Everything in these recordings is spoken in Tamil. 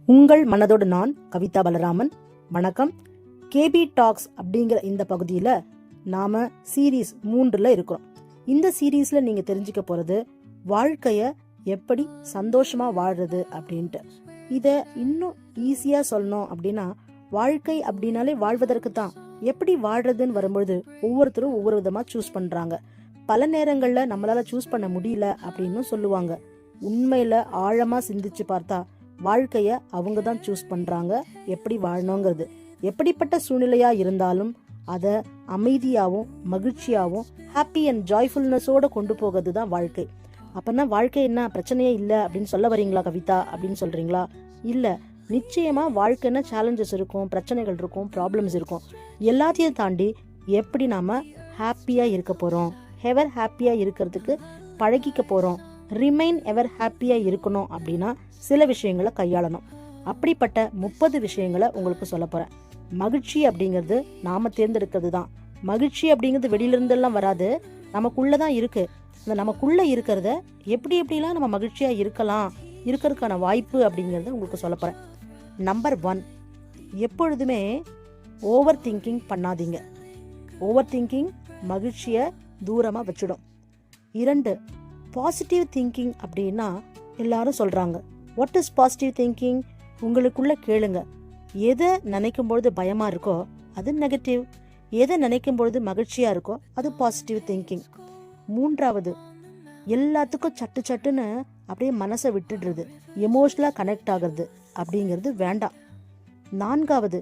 உங்கள் மனதோடு நான் கவிதா பலராமன். வணக்கம். கேபி டாக்ஸ் அப்படிங்கிற இந்த பகுதியில் நாம சீரீஸ் 3ல் இருக்கிறோம். இந்த சீரீஸ்ல நீங்க தெரிஞ்சுக்க போறது வாழ்க்கைய எப்படி சந்தோஷமா வாழ்றது அப்படின்ட்டு. இத இன்னும் ஈஸியா சொல்லணும் அப்படின்னா, வாழ்க்கை அப்படின்னாலே வாழ்வதற்கு தான். எப்படி வாழ்றதுன்னு வரும்பொழுது ஒவ்வொருத்தரும் ஒவ்வொரு விதமா சூஸ் பண்றாங்க. பல நேரங்கள்ல நம்மளால சூஸ் பண்ண முடியல அப்படின்னு சொல்லுவாங்க. உண்மையில ஆழமா சிந்திச்சு பார்த்தா வாழ்க்கைய அவங்க தான் சூஸ் பண்றாங்க, எப்படி வாழணுங்கிறது. எப்படிப்பட்ட சூழ்நிலையா இருந்தாலும் அதை அமைதியாவும் மகிழ்ச்சியாவும் ஹாப்பி அண்ட் ஜாய்ஃபுல்னஸோட கொண்டு போகிறது தான் வாழ்க்கை. அப்பனா வாழ்க்கை என்ன பிரச்சனையே இல்லை அப்படின்னு சொல்ல வரீங்களா கவிதா அப்படின்னு சொல்றீங்களா? இல்ல, நிச்சயமா வாழ்க்கைன்னா சேலஞ்சஸ் இருக்கும், பிரச்சனைகள் இருக்கும், ப்ராப்ளம்ஸ் இருக்கும். எல்லாத்தையும் தாண்டி எப்படி நாம ஹாப்பியா இருக்க போறோம், எவர் ஹாப்பியா இருக்கிறதுக்கு பழகிக்க போறோம், ரிமைன் எவர் ஹாப்பியா இருக்கணும் அப்படின்னா சில விஷயங்களை கையாளணும். அப்படிப்பட்ட 30 விஷயங்களை உங்களுக்கு சொல்ல போறேன். மகிழ்ச்சி அப்படிங்கிறது நாம தேர்ந்தெடுக்கிறது தான். மகிழ்ச்சி அப்படிங்கிறது வெளியிலிருந்தெல்லாம் வராது, நமக்குள்ளதான் இருக்கு. அந்த நமக்குள்ள இருக்கிறத எப்படி எப்படிலாம் நம்ம மகிழ்ச்சியா இருக்கிறதுக்கான வாய்ப்பு அப்படிங்கறத உங்களுக்கு சொல்ல போறேன். நம்பர் 1, எப்பொழுதுமே ஓவர் திங்கிங் பண்ணாதீங்க. ஓவர் திங்கிங் மகிழ்ச்சியை தூரமா வச்சிடும். 2, பாசிட்டிவ் திங்கிங் அப்படின்னா எல்லாரும் சொல்றாங்க. What is positive thinking? உங்களுக்குள்ள கேளுங்க. எதை நினைக்கும் பொழுது பயமா இருக்கோ அது நெகட்டிவ், எதை நினைக்கும் பொழுது மகிழ்ச்சியா இருக்கோ அது பாசிட்டிவ் திங்கிங். 3வது, எல்லாத்துக்கும் சட்டு சட்டுன்னு அப்படியே மனசை விட்டுடுறது, எமோஷனலா கனெக்ட் ஆகுறது அப்படிங்கிறது வேண்டாம். 4வது,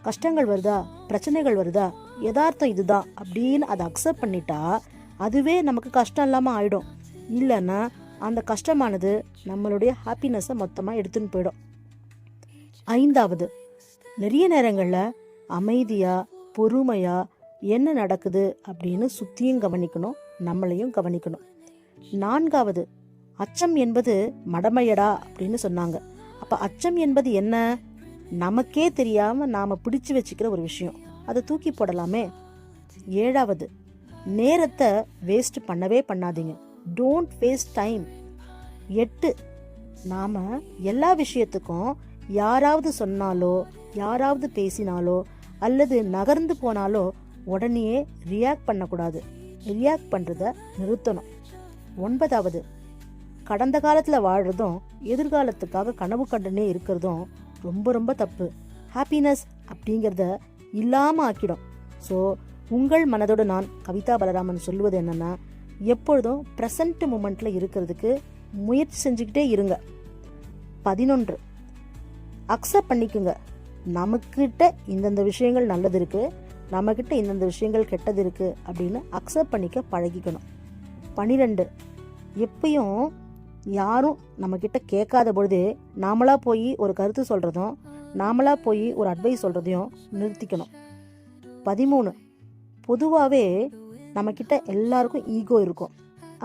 கஷ்டங்கள் வருதா, பிரச்சனைகள் வருதா, யதார்த்தம் இதுதான் அப்படின்னு அதை அக்செப்ட் பண்ணிட்டா அதுவே நமக்கு கஷ்டம் இல்லாம ஆயிடும். இல்லைன்னா அந்த கஷ்டமானது நம்மளுடைய ஹாப்பினஸை மொத்தமா எடுத்துன்னு போயிடும். 5வது, நிறைய நேரங்கள்ல அமைதியா பொறுமையா என்ன நடக்குது அப்படின்னு சுத்தியும் கவனிக்கணும், நம்மளையும் கவனிக்கணும். 4வது, அச்சம் என்பது மடமையடா அப்படின்னு சொன்னாங்க. அப்ப அச்சம் என்பது என்ன? நமக்கே தெரியாம நாம பிடிச்சு வச்சுக்கிற ஒரு விஷயம், அதை தூக்கி போடலாமே. 7வது, நேரத்தை வேஸ்ட் பண்ணவே பண்ணாதீங்க. Don't waste time. 8, நாம எல்லா விஷயத்துக்கும் யாராவது சொன்னாலோ யாராவது பேசினாலோ அல்லது நகர்ந்து போனாலோ உடனே ரியாக்ட் பண்ணக்கூடாது, ரியாக்ட் பண்றத நிறுத்தணும். 9வது, கடந்த காலத்துல வாழ்றதும் எதிர்காலத்துக்காக கனவு கண்டுனே இருக்கிறதும் ரொம்ப ரொம்ப தப்பு. ஹாப்பினஸ் அப்படிங்கிறத இல்லாம ஆக்கிடும். ஸோ உங்கள் மனதோடு நான் கவிதா பலராமன் சொல்லுவது என்னன்னா, எப்பொழுதும் ப்ரெசன்ட் மூமெண்ட்ல இருக்கிறதுக்கு முயற்சி செஞ்சுக்கிட்டே இருங்க. 11, அக்செப்ட் பண்ணிக்குங்க. நமக்கிட்ட இந்தந்த விஷயங்கள் நல்லது இருக்கு, நம்மக்கிட்ட இந்தந்த விஷயங்கள் கெட்டது இருக்கு அப்படின்னு அக்செப்ட் பண்ணிக்க பழகிக்கணும். 12, எப்பயும் யாரும் நம்ம கிட்ட கேட்காத பொழுதே நாமளா போய் ஒரு கருத்து சொல்றதும் நாமளா போய் ஒரு அட்வைஸ் சொல்றதையும் நிறுத்திக்கணும். 13, பொதுவாகவே நம்மக்கிட்ட எல்லாருக்கும் ஈகோ இருக்கும்.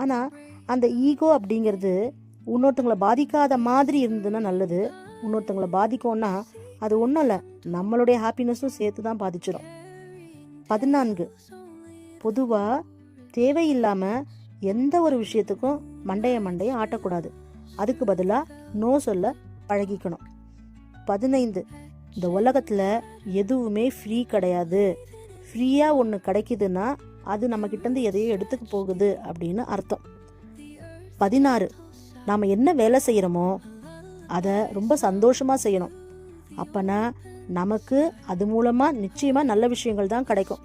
ஆனால் அந்த ஈகோ அப்படிங்கிறது இன்னொருத்தங்களை பாதிக்காத மாதிரி இருந்ததுன்னா நல்லது. இன்னொருத்தங்களை பாதிக்கும்னா அது ஒன்றும் இல்லை, நம்மளுடைய ஹாப்பினஸும் சேர்த்து தான் பாதிச்சிடும். 14, பொதுவாக தேவையில்லாமல் எந்த ஒரு விஷயத்துக்கும் மண்டைய ஆட்டக்கூடாது. அதுக்கு பதிலாக நோ சொல்ல பழகிக்கணும். 15, இந்த உலகத்தில் எதுவுமே ஃப்ரீ கிடையாது. ஃப்ரீயாக ஒன்று கிடைக்குதுன்னா அது நம்ம கிட்டேருந்து எதையோ எடுத்துக்க போகுது அப்படின்னு அர்த்தம். 16, நாம் என்ன வேலை செய்கிறோமோ அதை ரொம்ப சந்தோஷமாக செய்யணும். அப்போனா நமக்கு அது மூலமாக நிச்சயமாக நல்ல விஷயங்கள் தான் கிடைக்கும்.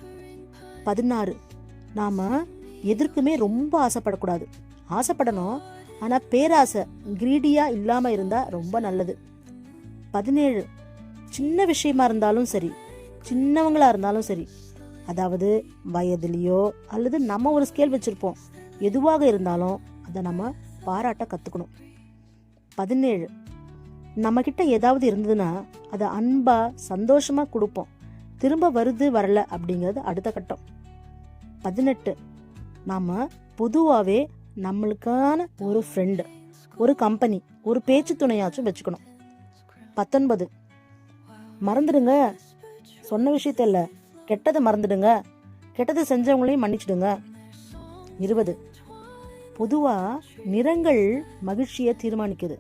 16, நாம் எதற்குமே ரொம்ப ஆசைப்படக்கூடாது. ஆசைப்படணும், ஆனால் பேராசை கிரீடியாக இல்லாமல் இருந்தால் ரொம்ப நல்லது. 17, சின்ன விஷயமா இருந்தாலும் சரி, சின்னவங்களா இருந்தாலும் சரி, அதாவது வயதுலையோ அல்லது நம்ம ஒரு ஸ்கேல் வச்சிருப்போம், எதுவாக இருந்தாலும் அதை நம்ம பாராட்ட கற்றுக்கணும். 17, நம்ம கிட்ட ஏதாவது இருந்ததுன்னா அதை அன்பா சந்தோஷமா கொடுப்போம். திரும்ப வருது வரல அப்படிங்கிறது அடுத்த கட்டம். 18, நாம பொதுவாகவே நம்மளுக்கான ஒரு ஃப்ரெண்டு, ஒரு கம்பெனி, ஒரு பேச்சு துணையாச்சும் வச்சுக்கணும். 19, மறந்துடுங்க, சொன்ன விஷயத்த இல்லை, கெட்டதை மறந்துடுங்க, கெட்டதை செஞ்சவங்களையும் மன்னிச்சிடுங்க. 20, பொதுவா நிறங்கள் மகிழ்ச்சியை தீர்மானிக்குது.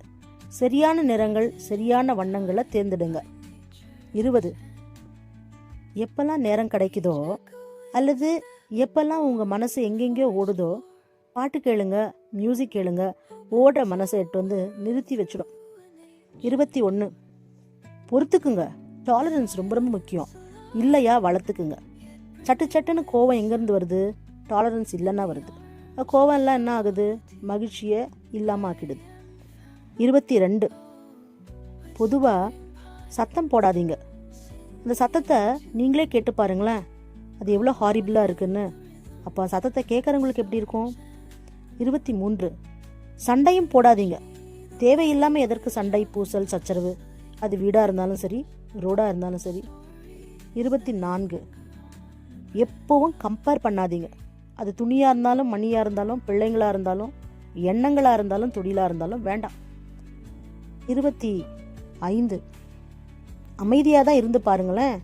சரியான நிறங்கள், சரியான வண்ணங்களை தேர்ந்தெடுங்க. 20. எப்பெல்லாம் நேரம் கிடைக்குதோ அல்லது எப்பெல்லாம் உங்கள் மனசு எங்கெங்கேயோ ஓடுதோ பாட்டு கேளுங்க, மியூசிக் கேளுங்க. ஓடுற மனசை எட்டு வந்து நிறுத்தி வச்சிடும். 21. பொறுத்துக்குங்க. டாலரன்ஸ் ரொம்ப ரொம்ப முக்கியம். இல்லையா வளர்த்துக்குங்க. சட்டு சட்டுன்னு கோவம் எங்கேருந்து வருது? டாலரன்ஸ் இல்லைன்னா வருது. கோவம் எல்லாம் என்ன ஆகுது? மகிழ்ச்சியை இல்லாமல் ஆக்கிடுது. 22. பொதுவாக சத்தம் போடாதீங்க. அந்த சத்தத்தை நீங்களே கேட்டு பாருங்களேன், அது எவ்வளோ ஹாரிபிளாக இருக்குன்னு. அப்போ சத்தத்தை கேட்குறவங்களுக்கு எப்படி இருக்கும்? 23. சண்டையும் போடாதீங்க. தேவையில்லாமல் எதற்கு சண்டை, பூசல், சச்சரவு? அது வீடாக இருந்தாலும் சரி, ரோடாக இருந்தாலும் சரி. 24. எப்பவும் கம்பேர் பண்ணாதீங்க. அது துணியாக இருந்தாலும், மணியாக இருந்தாலும், பிள்ளைங்களாக இருந்தாலும், எண்ணங்களாக இருந்தாலும், தொழிலாக இருந்தாலும் வேண்டாம். 25. அமைதியாக தான் இருந்து பாருங்களேன்,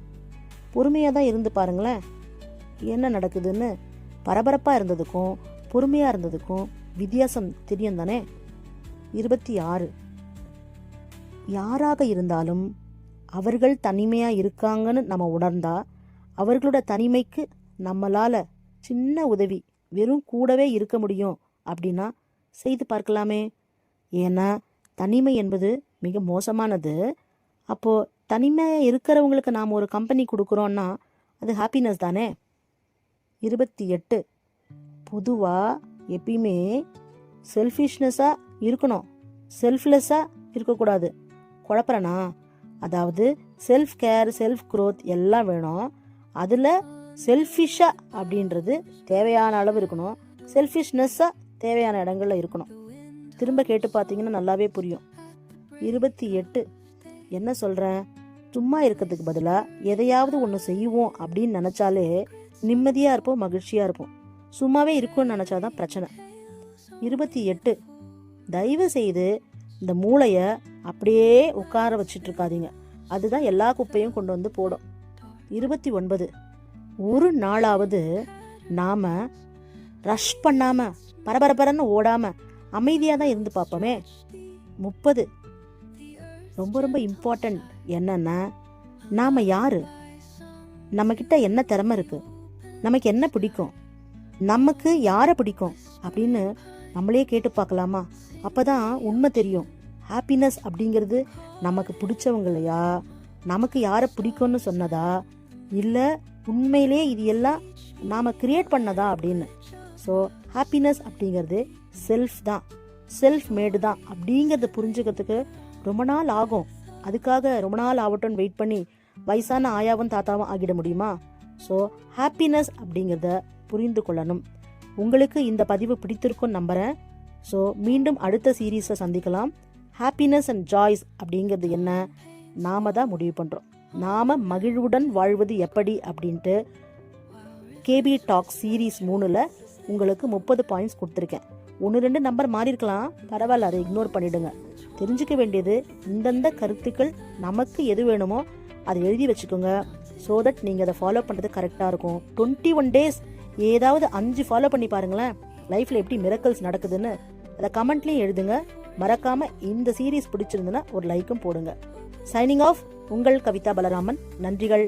பொறுமையாக தான் இருந்து பாருங்களேன். என்ன நடக்குதுன்னு பரபரப்பாக இருந்ததுக்கும் பொறுமையாக இருந்ததுக்கும் வித்தியாசம் தெரியும் தானே. 26. யாராக இருந்தாலும் அவர்கள் தனிமையாக இருக்காங்கன்னு நம்ம உணர்ந்தா அவர்களோட தனிமைக்கு நம்மளால் சின்ன உதவி, வெறும் கூடவே இருக்க முடியும் அப்படின்னா செய்து பார்க்கலாமே. ஏன்னா தனிமை என்பது மிக மோசமானது. அப்போது தனிமையாக இருக்கிறவங்களுக்கு நாம் ஒரு கம்பெனி கொடுக்குறோன்னா அது ஹாப்பினஸ் தானே. 28. பொதுவாக எப்பயுமே செல்ஃபிஷ்னஸாக இருக்கணும், செல்ஃப்லெஸ்ஸாக இருக்கக்கூடாது. குழப்பறனா? அதாவது செல்ஃப் கேர், செல்ஃப் க்ரோத் எல்லாம் வேணும். அதில் செல்ஃபிஷாக அப்படின்றது தேவையான அளவு இருக்கணும், செல்ஃபிஷ்னஸ்ஸாக தேவையான இடங்களில் இருக்கணும். திரும்ப கேட்டு பார்த்தீங்கன்னா நல்லாவே புரியும். 28. என்ன சொல்கிறேன்? சும்மா இருக்கிறதுக்கு பதிலாக எதையாவது ஒன்று செய்வோம் அப்படின்னு நினச்சாலே நிம்மதியாக இருப்போம், மகிழ்ச்சியாக இருப்போம். சும்மாவே இருக்கும்னு நினச்சாதான் பிரச்சனை. 28. தயவு செய்து இந்த மூளையை அப்படியே உட்கார வச்சிட்டு இருக்காதீங்க. அதுதான் எல்லா குப்பையும் கொண்டு வந்து போடும். 29. ஒரு நாளாவது நாம் ரஷ் பண்ணாமல், பரபரப்பரன்னு ஓடாமல் அமைதியாக தான் இருந்து பார்ப்போமே. 30. ரொம்ப ரொம்ப இம்பார்ட்டண்ட் என்னன்னா, நாம் யார், நம்மக்கிட்ட என்ன திறமை இருக்குது, நமக்கு என்ன பிடிக்கும், நமக்கு யாரை பிடிக்கும் அப்படின்னு நம்மளே கேட்டு பார்க்கலாமா? அப்போ தான் உண்மை தெரியும். ஹாப்பினஸ் அப்படிங்கிறது நமக்கு பிடிச்சவங்களையா, நமக்கு யாரை பிடிக்கும்னு சொன்னதா, இல்லை உண்மையிலே இது எல்லாம் நாம் கிரியேட் பண்ணதா அப்படின்னு. ஸோ ஹாப்பினஸ் அப்படிங்கிறது செல்ஃப் தான், செல்ஃப் மேடு தான் அப்படிங்கிறத புரிஞ்சுக்கிறதுக்கு ரொம்ப நாள் ஆகும். அதுக்காக ரொம்ப நாள் ஆகட்டும்னு வெயிட் பண்ணி வயசான ஆயாவும் தாத்தாவும் ஆகிட முடியுமா? ஸோ ஹாப்பினஸ் அப்படிங்கிறத புரிந்து கொள்ளணும். உங்களுக்கு இந்த பதிவு பிடித்திருக்கும் நம்புகிறேன். ஸோ மீண்டும் அடுத்த சீரீஸை சந்திக்கலாம். ஹாப்பினஸ் அண்ட் ஜாய்ஸ் அப்படிங்கிறது என்ன, நாம தான் முடிவு பண்ணுறோம். நாம் மகிழ்வுடன் வாழ்வது எப்படி அப்படின்ட்டு கேபி டாக்ஸ் சீரீஸ் 3ல் உங்களுக்கு 30 பாயிண்ட்ஸ் கொடுத்துருக்கேன். 1-2 நம்பர் மாறி இருக்கலாம், பரவாயில்ல, அதை இக்னோர் பண்ணிவிடுங்க. தெரிஞ்சுக்க வேண்டியது இந்தந்த கருத்துக்கள் நமக்கு எது வேணுமோ அதை எழுதி வச்சுக்கோங்க. ஸோ தட் நீங்கள் அதை ஃபாலோ பண்ணுறது கரெக்டாக இருக்கும். 21 days ஏதாவது 5 ஃபாலோ பண்ணி பாருங்களேன், லைஃப்பில் எப்படி மிரக்கல்ஸ் நடக்குதுன்னு அதை கமெண்ட்லேயும் எழுதுங்க. மறக்காமல் இந்த சீரீஸ் பிடிச்சிருந்துன்னா ஒரு லைக்கும் போடுங்க. சைனிங் ஆஃப், உங்கள் கவிதா பலராமன். நன்றிகள்.